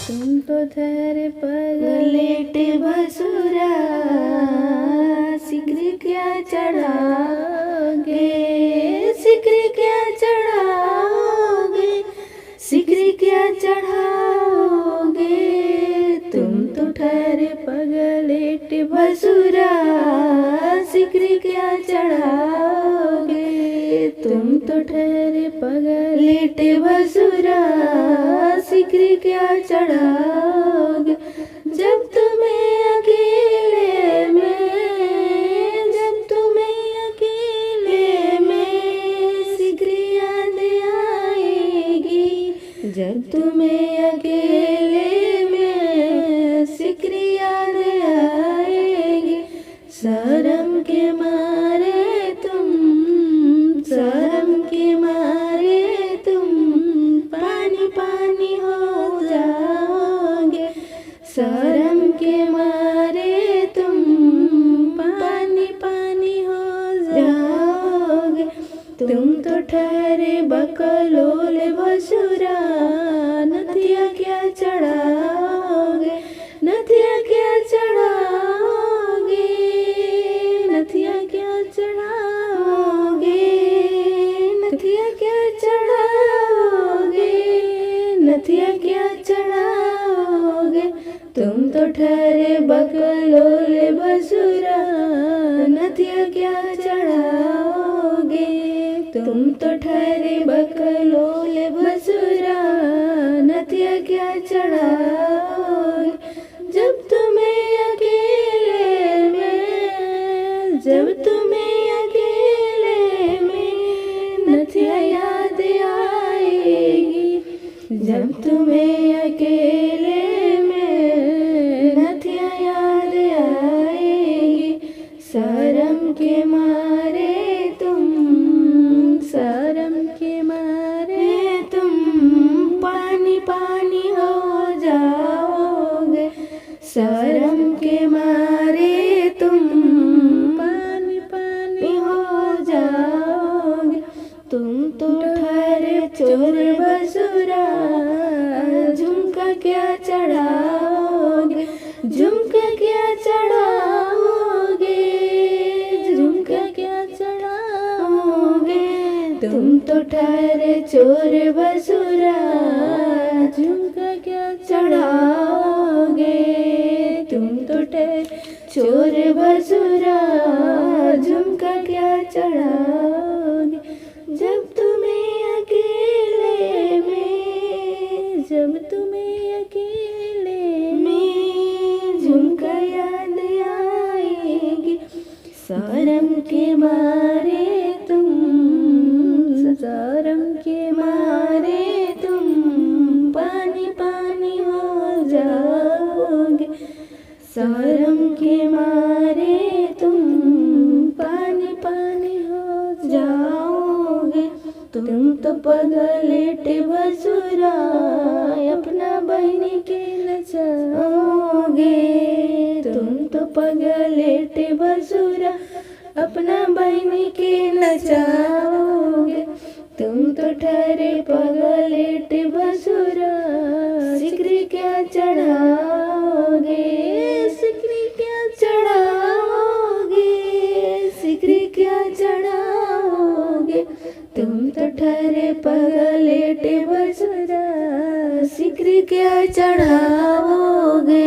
तुम तो ठहरे पगलेटे भसुरा, सिक्र क्या चढ़ाओगे, सिक्र क्या चढ़ाओगे, सिक्र क्या चढ़ाओगे। तुम तो ठहरे पगलेटे भसुरा, सिक्र क्या चढ़ाओगे। तुम तो ठहरे पगलेटे भसुरा, सिक्र क्या चढ़ाओगे। जब तुम्हें अकेले में, जब तुम्हें अकेले में सिक्र याद आएगी, जब तुम्हें अकेले में सिक्र याद आएगी। शर्म के मारे तुम, शर्म के मारे तुम पानी पानी हो जाओगे। शर्म के मारे तुम पानी पानी हो जाओगे। तुम तो ठहरे बकलोल भसुरा, नथिया क्या चढ़ाओगे, नथिया क्या चढ़ाओगे, नथिया क्या चढ़ाओगे, नथिया क्या चढ़ाओगे, नथिया क्या चढ़ाओगे। तुम तो ठहरे बकलोल भसुरा, नथिया क्या चढ़ाओगे। तुम तो ठहरे बकलोल भसुरा, नथिया क्या चढ़ाओगे। जब तुम्हें अकेले में, जब तुम्हें अकेले में नथिया याद आएगी, जब तुम्हें अकेले में नथिया याद आएगी। शर्म के मारे तुम, शर्म के मारे तुम पानी पानी हो जाओगे। शर्म के मारे तुम पानी पानी हो जाओगे। तुम तो ठहरे चोर भसुरा, झुमका क्या चढ़ाओगे, झुमका क्या चढ़ाओगे, झुमका क्या चढ़ाओगे। तुम तो ठहरे चोर भसुरा, झुमका क्या चढ़ाओगे। तुम तो ठहरे चोर भसुरा, झुमका क्या चढ़ाओगे। जब तुम्हें अकेले में, जब तुम्हें अकेले में झुमका याद आएगी। शर्म के मारे तुम, शर्म के मारे तुम पानी पानी हो जाओगे। शर्म के मारे तुम पानी पानी हो जाओगे। तुम तो पगलेटे भसुरा, अपना बहनी के नचाओगे। तुम तो पगलेटे भसुरा, अपना बहनी के नचाओगे। तुम तो ठहरे पगलेटे भसुरा, सिक्र क्या चढ़ाओगे, सिक्र क्या चढ़ाओगे, सिक्र क्या चढ़ाओगे। तुम तो ठहरे पगलेटे भसुरा, सिक्र क्या चढ़ाओगे।